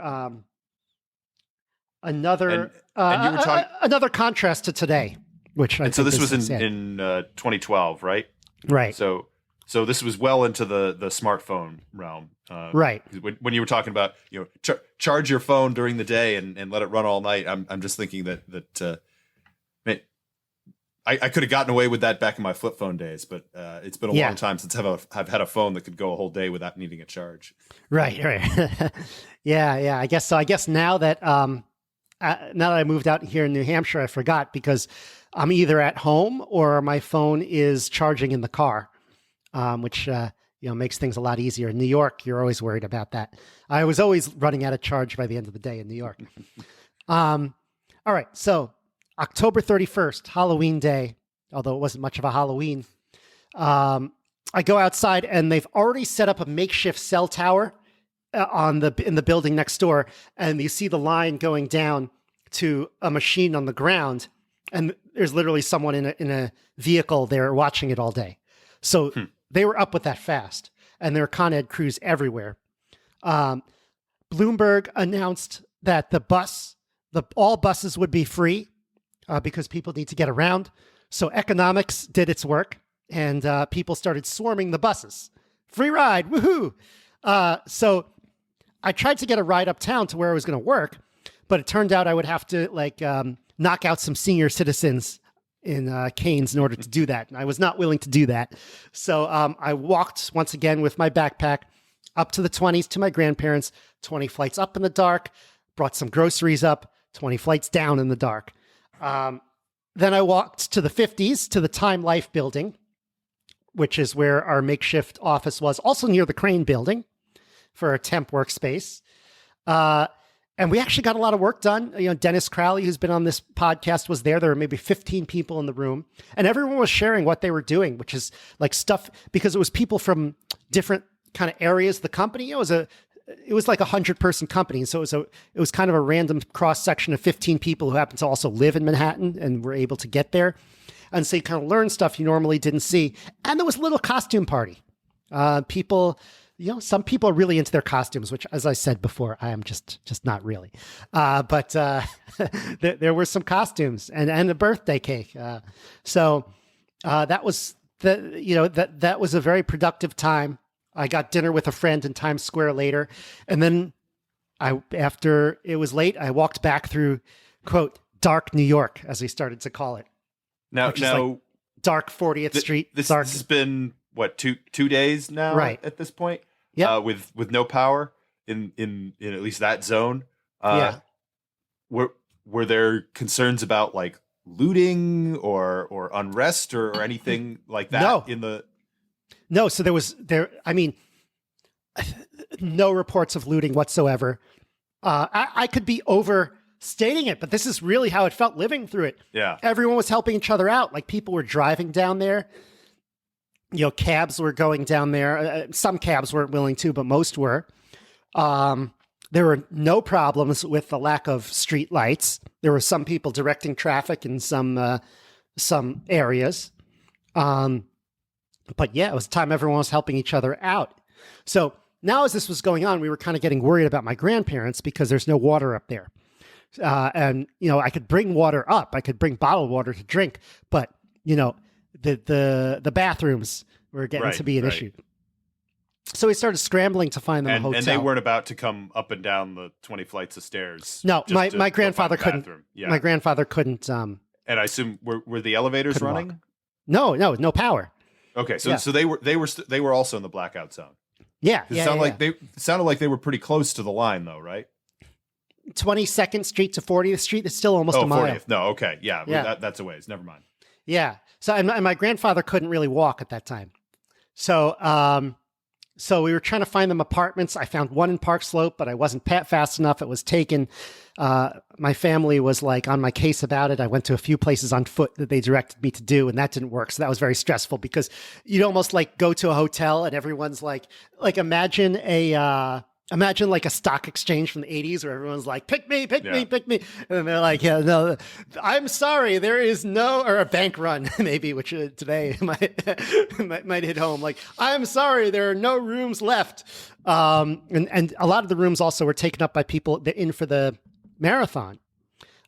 Speaker 1: and you were talking another contrast to today, which I
Speaker 3: so
Speaker 1: think
Speaker 3: this was
Speaker 1: is
Speaker 3: in 2012, right?
Speaker 1: Right.
Speaker 3: So this was well into the smartphone realm,
Speaker 1: right?
Speaker 3: When you were talking about charge your phone during the day and let it run all night, I'm just thinking that I could have gotten away with that back in my flip phone days, but it's been a long time since I've had a phone that could go a whole day without needing a charge.
Speaker 1: Right. yeah. I guess so. I guess now that I moved out here in New Hampshire, I forgot because I'm either at home or my phone is charging in the car, which makes things a lot easier. In New York, you're always worried about that. I was always running out of charge by the end of the day in New York. All right, so October 31st, Halloween day, although it wasn't much of a Halloween. I go outside and they've already set up a makeshift cell tower in the building next door, and you see the line going down to a machine on the ground, and there's literally someone in a vehicle there watching it all day. So they were up with that fast, and there were Con Ed crews everywhere. Bloomberg announced that all buses would be free because people need to get around. So economics did its work, and people started swarming the buses. Free ride, woohoo! So I tried to get a ride uptown to where I was going to work, but it turned out I would have to knock out some senior citizens in Canes in order to do that. And I was not willing to do that. So I walked once again with my backpack up to the 20s to my grandparents, 20 flights up in the dark, brought some groceries up, 20 flights down in the dark. Then I walked to the 50s to the Time Life building, which is where our makeshift office was, also near the Crane building for a temp workspace. And we actually got a lot of work done. Dennis Crowley, who's been on this podcast, was there. There were maybe 15 people in the room, and everyone was sharing what they were doing, which is like stuff, because it was people from different kind of areas of the company. It was like a 100-person company. So it was kind of a random cross section of 15 people who happened to also live in Manhattan and were able to get there. And so you kind of learn stuff you normally didn't see. And there was a little costume party. Some people are really into their costumes, which, as I said before, I am just not really. But there were some costumes and a birthday cake. So that was that was a very productive time. I got dinner with a friend in Times Square later, and then after it was late, I walked back through, quote, dark New York, as we started to call it.
Speaker 3: Now,
Speaker 1: like dark 40th Street.
Speaker 3: This has been what, two days now,
Speaker 1: right,
Speaker 3: at this point.
Speaker 1: Yeah,
Speaker 3: with no power in at least that zone. Were there concerns about like looting or unrest or anything like that?
Speaker 1: No. So no reports of looting whatsoever. I could be overstating it, but this is really how it felt living through it.
Speaker 3: Yeah. Everyone
Speaker 1: was helping each other out. Like, people were driving down there. Cabs were going down there. Some cabs weren't willing to, but most were. There were no problems with the lack of street lights. There were some people directing traffic in some areas. But yeah, it was a time everyone was helping each other out. So now, as this was going on, we were kind of getting worried about my grandparents because there's no water up there. And I could bring water up. I could bring bottled water to drink, but the bathrooms were getting to be an issue. So we started scrambling to find them a hotel.
Speaker 3: And they weren't about to come up and down the 20 flights of stairs.
Speaker 1: No, my grandfather couldn't.
Speaker 3: Yeah.
Speaker 1: My grandfather couldn't.
Speaker 3: And I assume were the elevators running?
Speaker 1: Walk. No power.
Speaker 3: Okay, so they were also in the blackout zone.
Speaker 1: Yeah,
Speaker 3: It sounded like they were pretty close to the line, though, right?
Speaker 1: 22nd Street to 40th Street. It's still almost a mile.
Speaker 3: 40th. No, okay, yeah. That's a ways. Never mind.
Speaker 1: Yeah. So and my grandfather couldn't really walk at that time. So So we were trying to find them apartments. I found one in Park Slope, but I wasn't fast enough. It was taken. My family was like on my case about it. I went to a few places on foot that they directed me to do, and that didn't work. So that was very stressful because you'd almost like go to a hotel and everyone's like imagine like a stock exchange from the 80s where everyone's like, pick me, pick me, pick me. And they're like, yeah, no, I'm sorry. There is no, or a bank run maybe, which today might hit home. Like, I'm sorry, there are no rooms left. And a lot of the rooms also were taken up by people that in for the marathon.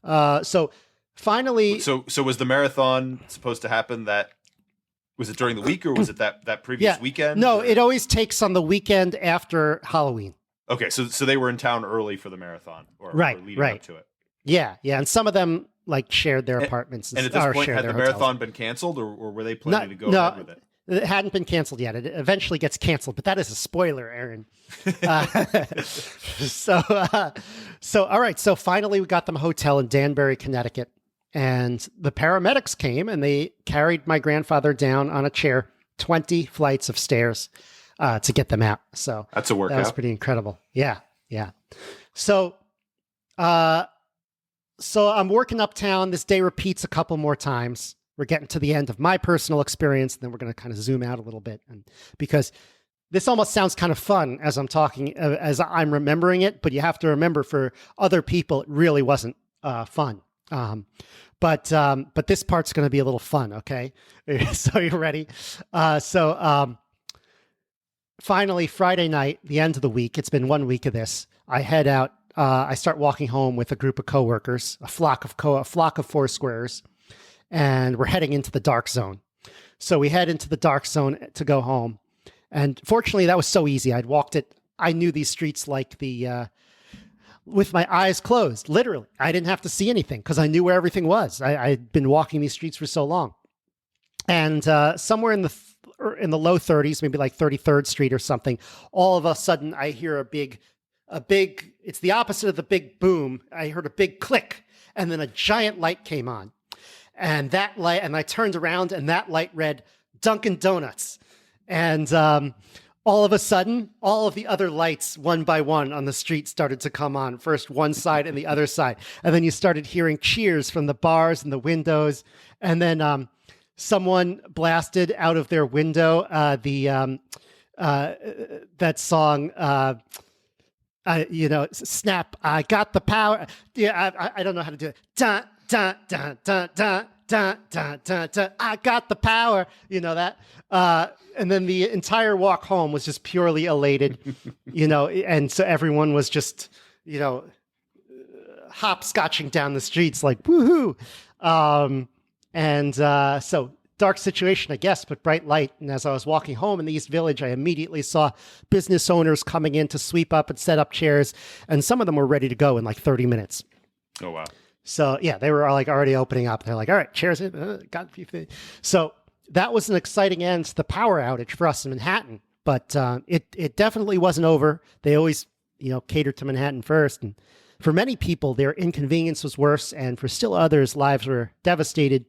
Speaker 1: So finally.
Speaker 3: So was the marathon supposed to happen was it during the week or was it that previous weekend?
Speaker 1: No,
Speaker 3: or?
Speaker 1: It always takes on the weekend after Halloween.
Speaker 3: Okay, so they were in town early for the marathon, or leading up to it.
Speaker 1: Yeah, and some of them like shared their apartments.
Speaker 3: And at this point, had the marathon been canceled, or were they planning to go ahead with it?
Speaker 1: It hadn't been canceled yet. It eventually gets canceled, but that is a spoiler, Aaron. So all right. So finally, we got them a hotel in Danbury, Connecticut, and the paramedics came and they carried my grandfather down on a chair, 20 flights of stairs. To get them out. So
Speaker 3: that's a workout.
Speaker 1: That was pretty incredible. Yeah. So I'm working uptown. This day repeats a couple more times. We're getting to the end of my personal experience, and then we're going to kind of zoom out a little bit, and because this almost sounds kind of fun as I'm talking, as I'm remembering it, but you have to remember for other people, it really wasn't fun. But this part's going to be a little fun. Okay. So you ready? Finally, Friday night, the end of the week, it's been 1 week of this. I head out. I start walking home with a group of coworkers, a flock of four squares, and we're heading into the dark zone. So we head into the dark zone to go home. And fortunately, that was so easy. I'd walked it. I knew these streets like with my eyes closed, literally. I didn't have to see anything because I knew where everything was. I'd been walking these streets for so long. And somewhere in the low 30s, maybe like 33rd Street or something, all of a sudden I hear a big, it's the opposite of the big boom. I heard a big click, and then a giant light came on. And that light, and I turned around, and that light read Dunkin' Donuts. And all of a sudden, all of the other lights, one by one on the street, started to come on. First one side and the other side. And then you started hearing cheers from the bars and the windows. And then someone blasted out of their window that song, Snap, I got the power. Yeah, I don't know how to do it. Dun, dun, dun, dun, dun, dun, dun, dun, dun, I got the power. You know that? And then the entire walk home was just purely elated, and so everyone was just, hopscotching down the streets like, woohoo. So dark situation, I guess, but bright light. And as I was walking home in the East Village, I immediately saw business owners coming in to sweep up and set up chairs. And some of them were ready to go in like 30 minutes.
Speaker 3: Oh, wow.
Speaker 1: So yeah, they were like already opening up. They're like, all right, chairs in. Got a few things. So that was an exciting end to the power outage for us in Manhattan. But it definitely wasn't over. They always, catered to Manhattan first. And for many people, their inconvenience was worse. And for still others, lives were devastated.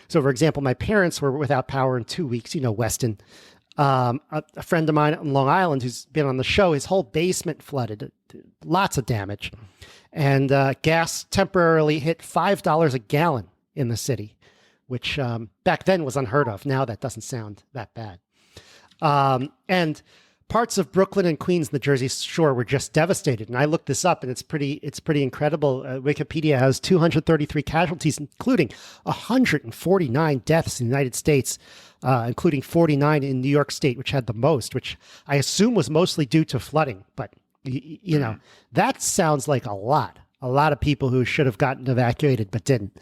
Speaker 1: So, for example, my parents were without power in 2 weeks. Weston, a friend of mine on Long Island who's been on the show, his whole basement flooded, lots of damage. And gas temporarily hit $5 a gallon in the city, which back then was unheard of. Now that doesn't sound that bad. And parts of Brooklyn and Queens, the Jersey Shore, were just devastated. And I looked this up, and it's pretty incredible. Wikipedia has 233 casualties, including 149 deaths in the United States, including 49 in New York State, which had the most, which I assume was mostly due to flooding. But, that sounds like a lot of people who should have gotten evacuated but didn't.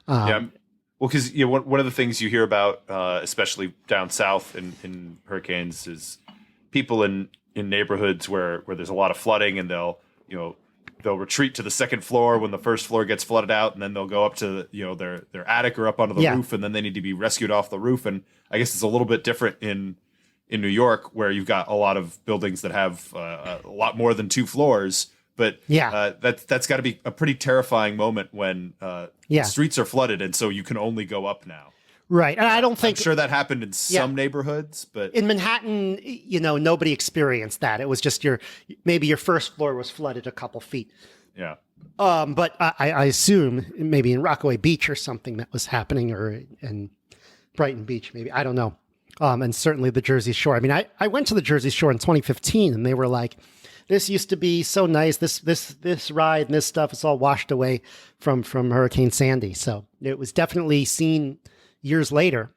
Speaker 3: Yeah. Well, because one of the things you hear about, especially down south in hurricanes, is people in neighborhoods where there's a lot of flooding, and they'll retreat to the second floor when the first floor gets flooded out, and then they'll go up to their attic or up onto the roof, and then they need to be rescued off the roof. And I guess it's a little bit different in New York, where you've got a lot of buildings that have a lot more than 2 floors. But that's got to be a pretty terrifying moment when the streets are flooded, and so you can only go up now.
Speaker 1: Right. And I don't
Speaker 3: I'm
Speaker 1: think
Speaker 3: sure that happened in some neighborhoods, but
Speaker 1: in Manhattan, nobody experienced that. It was just maybe your first floor was flooded a couple feet.
Speaker 3: yeah.
Speaker 1: But I assume maybe in Rockaway Beach or something that was happening, or in Brighton Beach, maybe. I don't know. And certainly the Jersey Shore. I mean, I went to the Jersey Shore in 2015 and they were like, this used to be so nice. This ride and this stuff is all washed away from Hurricane Sandy. So it was definitely seen years later.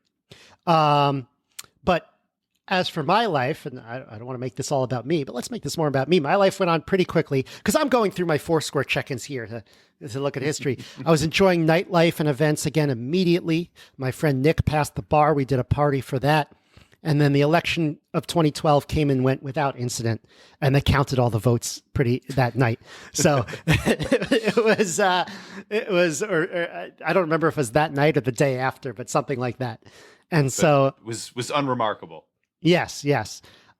Speaker 1: But as for my life, and I don't want to make this all about me, but let's make this more about me. My life went on pretty quickly because I'm going through my Foursquare check-ins here to look at history. I was enjoying nightlife and events again immediately. My friend Nick passed the bar. We did a party for that. And then the election of 2012 came and went without incident, and they counted all the votes that night. So it was, or I don't remember if it was that night or the day after, but something like that. And so
Speaker 3: it was unremarkable.
Speaker 1: Yes.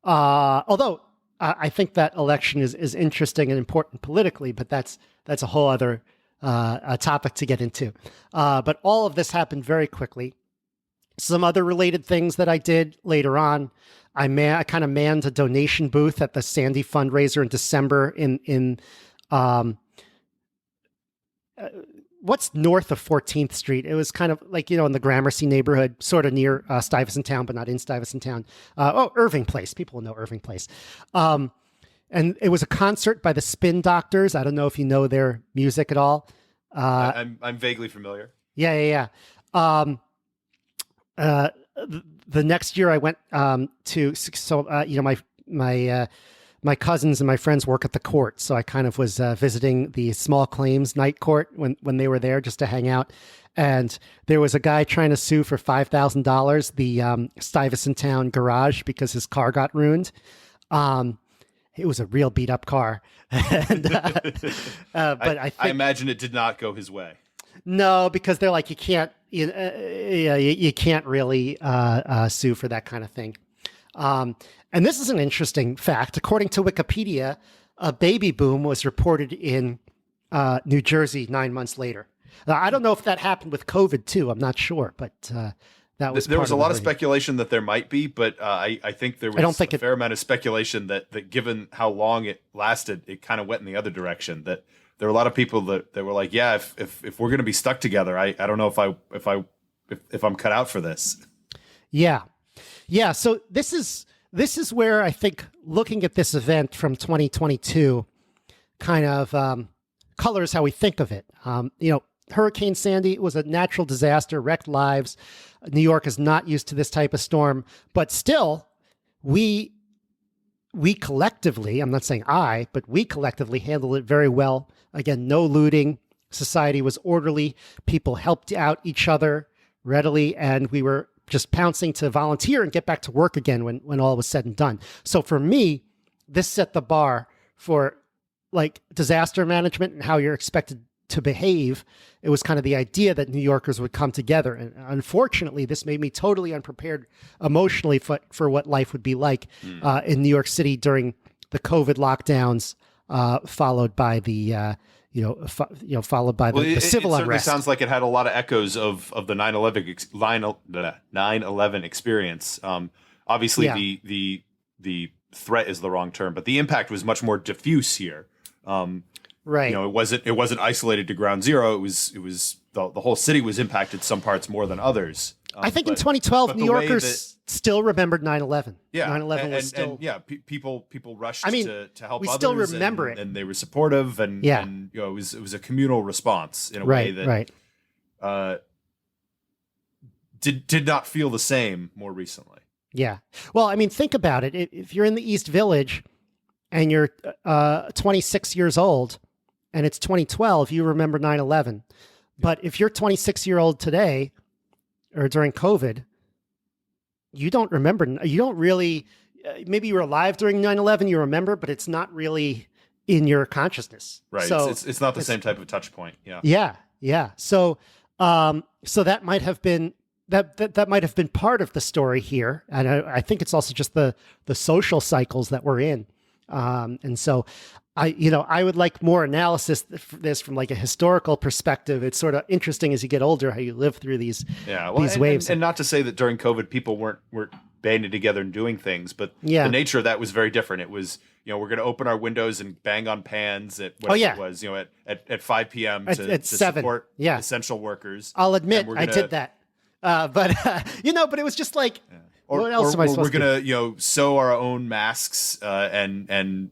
Speaker 1: Although I think that election is interesting and important politically, but that's a whole other topic to get into. But all of this happened very quickly. Some other related things that I did later on, I kind of manned a donation booth at the Sandy fundraiser in December in what's north of 14th Street. It was kind of like, in the Gramercy neighborhood, sort of near Stuyvesant Town, but not in Stuyvesant Town. Irving Place. People know Irving Place. And it was a concert by the Spin Doctors. I don't know if you know their music at all.
Speaker 3: I'm vaguely familiar.
Speaker 1: Yeah. The next year I went my cousins and my friends work at the court, so I kind of was visiting the small claims night court when they were there just to hang out. And there was a guy trying to sue for $5,000 the Stuyvesant Town garage because his car got ruined. It was a real beat up car, but I
Speaker 3: imagine it did not go his way.
Speaker 1: No, because they're like, you can't really sue for that kind of thing. And this is an interesting fact. According to Wikipedia, a baby boom was reported in New Jersey 9 months later. I don't know if that happened with COVID too. I'm not sure, but that was
Speaker 3: there was a lot of speculation that there might be, but I think there was a fair amount of speculation that given how long it lasted, it kind of went in the other direction. That there were a lot of people that were like, yeah, if we're going to be stuck together, I don't know if I'm cut out for this.
Speaker 1: Yeah. So this is where I think looking at this event from 2022 kind of colors how we think of it. Hurricane Sandy was a natural disaster, wrecked lives. New York is not used to this type of storm, but still, we collectively, I'm not saying but we collectively handled it very well. Again, no looting. Society was orderly. People helped out each other readily, and we were just pouncing to volunteer and get back to work again when all was said and done. So for me, this set the bar for like disaster management and how you're expected to behave. It was kind of the idea that New Yorkers would come together. And unfortunately, this made me totally unprepared emotionally for what life would be like in New York City during the COVID lockdowns, followed by the the civil
Speaker 3: unrest. It
Speaker 1: unrest.
Speaker 3: Sounds like it had a lot of echoes of the 9/11 experience. Obviously, the threat is the wrong term, but the impact was much more diffuse here.
Speaker 1: Right.
Speaker 3: It wasn't isolated to ground zero. It was the whole city was impacted, some parts more than others.
Speaker 1: I think in 2012, New Yorkers still remembered 9/11.
Speaker 3: Yeah,
Speaker 1: 9/11 was still.
Speaker 3: People rushed
Speaker 1: I mean,
Speaker 3: to help
Speaker 1: we
Speaker 3: others.
Speaker 1: Still remember it,
Speaker 3: and they were supportive, and it was a communal response in a way that did not feel the same more recently.
Speaker 1: Yeah. Well, I mean, think about it. If you're in the East Village and you're 26 years old and it's 2012, you remember 9/11. But if you're 26-year-old today or during COVID, you don't remember. You don't really, maybe you were alive during 9/11, you remember, but it's not really in your consciousness.
Speaker 3: Right. So it's not the same type of touch point. Yeah.
Speaker 1: Yeah. So that might have been, that might have been part of the story here. And I think it's also just the social cycles that we're in. And so I would like more analysis for this from like a historical perspective. It's sort of interesting as you get older how you live through these waves.
Speaker 3: And not to say that during COVID people weren't banding together and doing things, but the nature of that was very different. It was, we're going to open our windows and bang on pans at it was, at 5 p.m. to
Speaker 1: 7.
Speaker 3: support essential workers.
Speaker 1: I'll admit I did that. But it was just like, what else am I supposed to do?
Speaker 3: We're gonna, sew our own masks and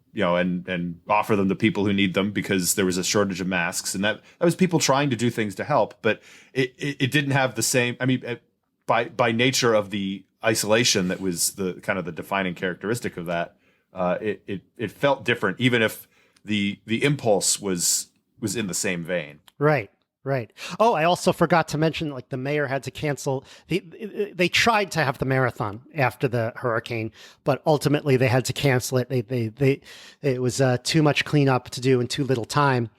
Speaker 3: offer them to people who need them because there was a shortage of masks, and that was people trying to do things to help, but it didn't have the same. I mean, by nature of the isolation that was the kind of the defining characteristic of that, it felt different, even if the impulse was in the same vein.
Speaker 1: Right. Right. Oh, I also forgot to mention, like, the mayor had to cancel. They tried to have the marathon after the hurricane, but ultimately they had to cancel it. It was too much cleanup to do in too little time,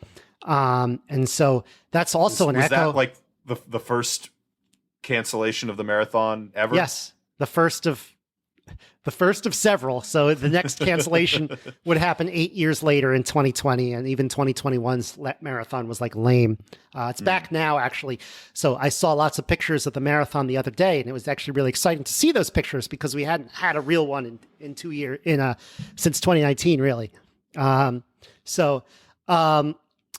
Speaker 1: and so that's also
Speaker 3: was
Speaker 1: an echo.
Speaker 3: That like the first cancellation of the marathon ever?
Speaker 1: Yes, the first of several. So the next cancellation would happen 8 years later in 2020, and even 2021's marathon was like lame. It's back now, actually. So I saw lots of pictures of the marathon the other day, and it was actually really exciting to see those pictures because we hadn't had a real one in 2 years since 2019, really.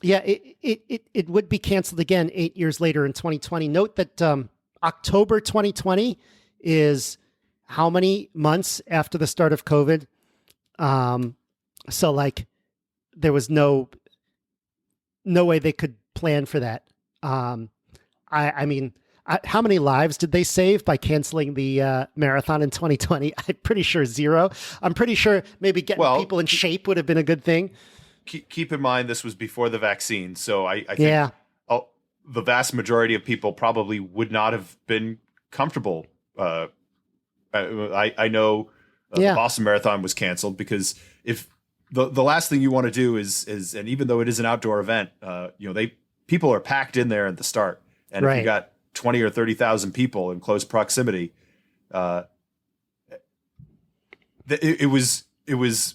Speaker 1: It would be canceled again 8 years later in 2020. Note that October 2020 is how many months after the start of COVID? So like there was no way they could plan for that. I mean, how many lives did they save by canceling the marathon in 2020? I'm pretty sure 0. I'm pretty sure maybe getting people in shape would have been a good thing.
Speaker 3: Keep in mind, this was before the vaccine. So I think the vast majority of people probably would not have been comfortable. I know the Boston Marathon was canceled because if the last thing you want to do is and even though it is an outdoor event, people are packed in there at the start, and if you got 20 or 30,000 people in close proximity, it was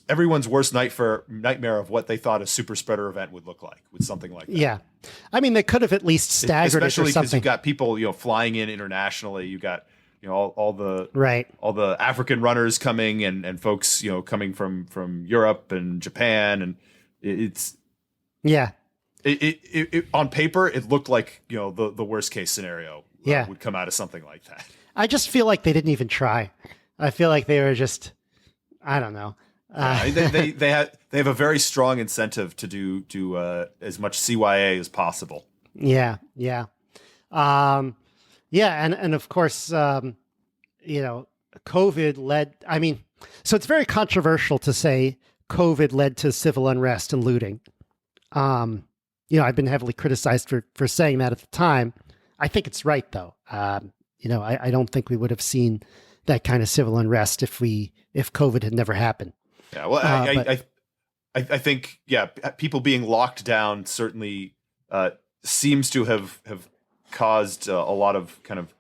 Speaker 3: everyone's worst nightmare of what they thought a super spreader event would look like with something like that.
Speaker 1: Yeah, I mean they could have at least staggered it or something.
Speaker 3: Especially because you got people flying in internationally. You got all the African runners coming and folks coming from Europe and Japan, and it's it on paper it looked like the worst case scenario would come out of something like that.
Speaker 1: I just feel like they didn't even try. I feel like they were just, I don't know.
Speaker 3: They have a very strong incentive to do as much CYA as possible.
Speaker 1: Yeah. And of course, COVID led, so it's very controversial to say COVID led to civil unrest and looting. I've been heavily criticized for saying that at the time. I think it's right, though. I don't think we would have seen that kind of civil unrest if COVID had never happened.
Speaker 3: Yeah, well, I think, people being locked down certainly seems to have caused a lot of kind of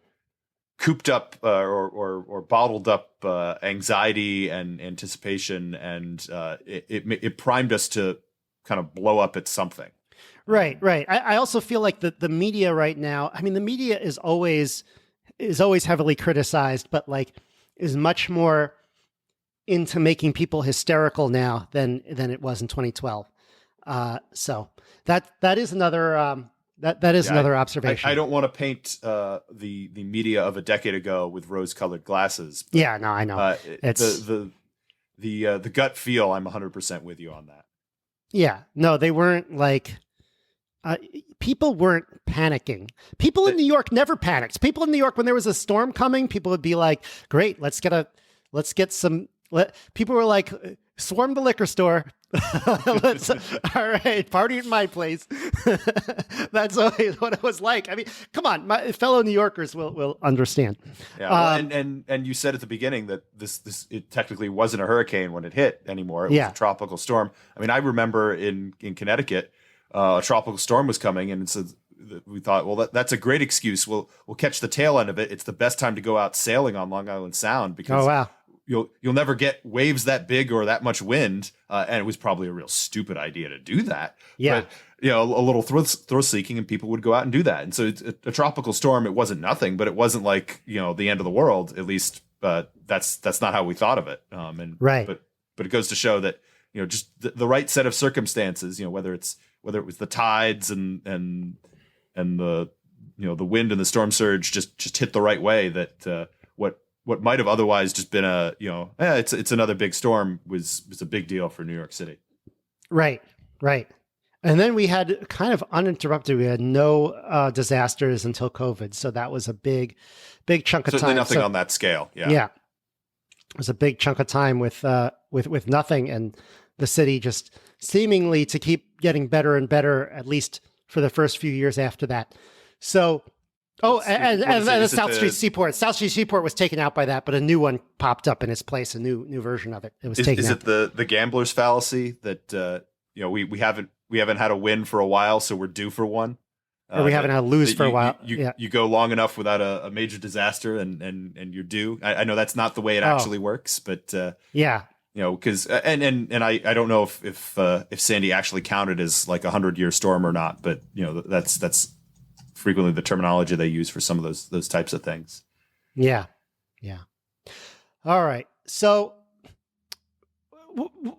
Speaker 3: cooped up or bottled up anxiety and anticipation, and it primed us to kind of blow up at something.
Speaker 1: Right. I also feel like the media right now, the media is always heavily criticized, but like is much more into making people hysterical now than it was in 2012. So that is another another observation.
Speaker 3: I don't want to paint the media of a decade ago with rose-colored glasses.
Speaker 1: But, no, I know.
Speaker 3: It's the gut feel. I'm 100% with you on that.
Speaker 1: Yeah, no, they weren't like people weren't panicking. People in New York never panicked. People in New York, when there was a storm coming, people would be like, "Great, people were like, swarm the liquor store." All right, party at my place. That's always what it was like. Come on, my fellow New Yorkers will understand.
Speaker 3: Yeah, and you said at the beginning that this it technically wasn't a hurricane when it hit anymore. It was a tropical storm. I remember in Connecticut, a tropical storm was coming, and so we thought, well, that's a great excuse. We'll catch the tail end of it. It's the best time to go out sailing on Long Island Sound because you'll never get waves that big or that much wind, and it was probably a real stupid idea to do that.
Speaker 1: Yeah.
Speaker 3: But, a little thrill seeking, and people would go out and do that. And so it's a tropical storm. It wasn't nothing, but it wasn't like the end of the world. At least that's not how we thought of it.
Speaker 1: Right.
Speaker 3: But it goes to show that just the right set of circumstances. Whether it was the tides and the the wind and the storm surge just hit the right way. That what might have otherwise just been it's another big storm was a big deal for New York City.
Speaker 1: Right. And then we had kind of uninterrupted. We had no disasters until COVID. So that was a big chunk of time.
Speaker 3: Certainly nothing on that scale. Yeah.
Speaker 1: Yeah. It was a big chunk of time with nothing, and the city just seemingly to keep getting better and better, at least for the first few years after that. So, and the South Street Seaport. South Street Seaport was taken out by that, but a new one popped up in its place, a new version of it. It was taken out.
Speaker 3: Is it the gambler's fallacy that we haven't had a win for a while, so we're due for one?
Speaker 1: Or we haven't had a lose for a while.
Speaker 3: You go long enough without a major disaster, and you're due. I know that's not the way it actually works, but because and I don't know if Sandy actually counted as like 100-year storm or not, but that's frequently the terminology they use for some of those types of things.
Speaker 1: Yeah. All right. So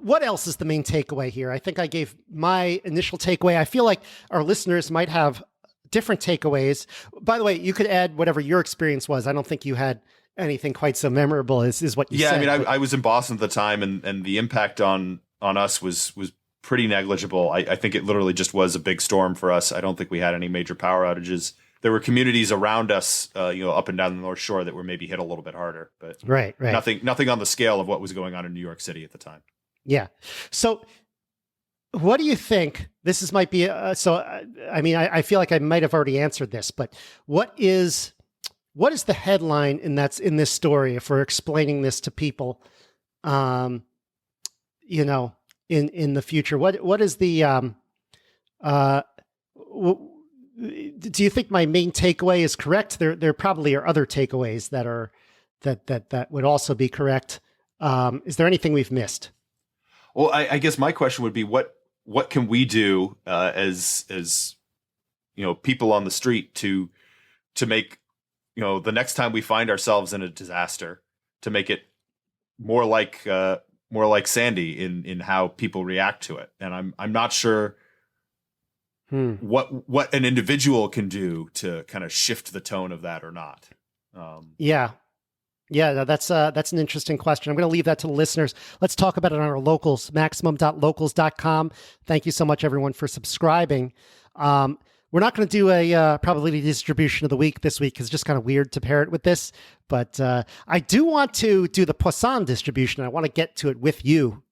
Speaker 1: what else is the main takeaway here? I think I gave my initial takeaway. I feel like our listeners might have different takeaways. By the way, you could add whatever your experience was. I don't think you had anything quite so memorable is what you said.
Speaker 3: Yeah, I mean, I was in Boston at the time, and the impact on us was pretty negligible. I think it literally just was a big storm for us. I don't think we had any major power outages. There were communities around us, up and down the North Shore that were maybe hit a little bit harder, but
Speaker 1: right.
Speaker 3: Nothing on the scale of what was going on in New York City at the time.
Speaker 1: Yeah. So what do you think? This might be, I feel like I might have already answered this, but what is the headline in this story if we're explaining this to people, in the future? What is the, do you think my main takeaway is correct? There probably are other takeaways that would also be correct. Is there anything we've missed?
Speaker 3: Well, I guess my question would be what can we do as people on the street to make the next time we find ourselves in a disaster, to make it more like Sandy in how people react to it. And I'm not sure what an individual can do to kind of shift the tone of that or not.
Speaker 1: Yeah, that's an interesting question. I'm going to leave that to the listeners. Let's talk about it on our locals, maximum.locals.com. Thank you so much, everyone, for subscribing. We're not going to do a probability distribution of the week this week because it's just kind of weird to pair it with this. But I do want to do the Poisson distribution. I want to get to it with you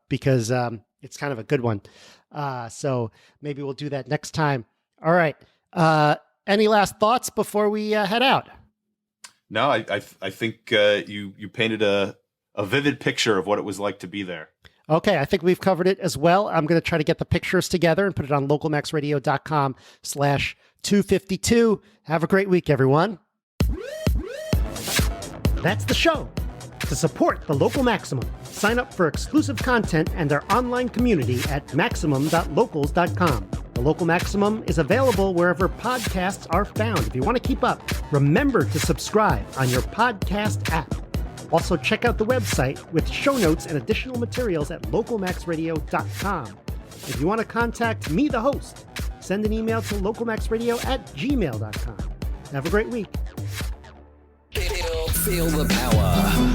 Speaker 1: because it's kind of a good one. So maybe we'll do that next time. All right. Any last thoughts before we head out?
Speaker 3: No, I think you painted a vivid picture of what it was like to be there.
Speaker 1: Okay, I think we've covered it as well. I'm going to try to get the pictures together and put it on localmaxradio.com/252. Have a great week, everyone. That's the show. To support the Local Maximum, sign up for exclusive content and our online community at maximum.locals.com. The Local Maximum is available wherever podcasts are found. If you want to keep up, remember to subscribe on your podcast app. Also, check out the website with show notes and additional materials at localmaxradio.com. If you want to contact me, the host, send an email to localmaxradio@gmail.com. Have a great week.
Speaker 5: Feel the power.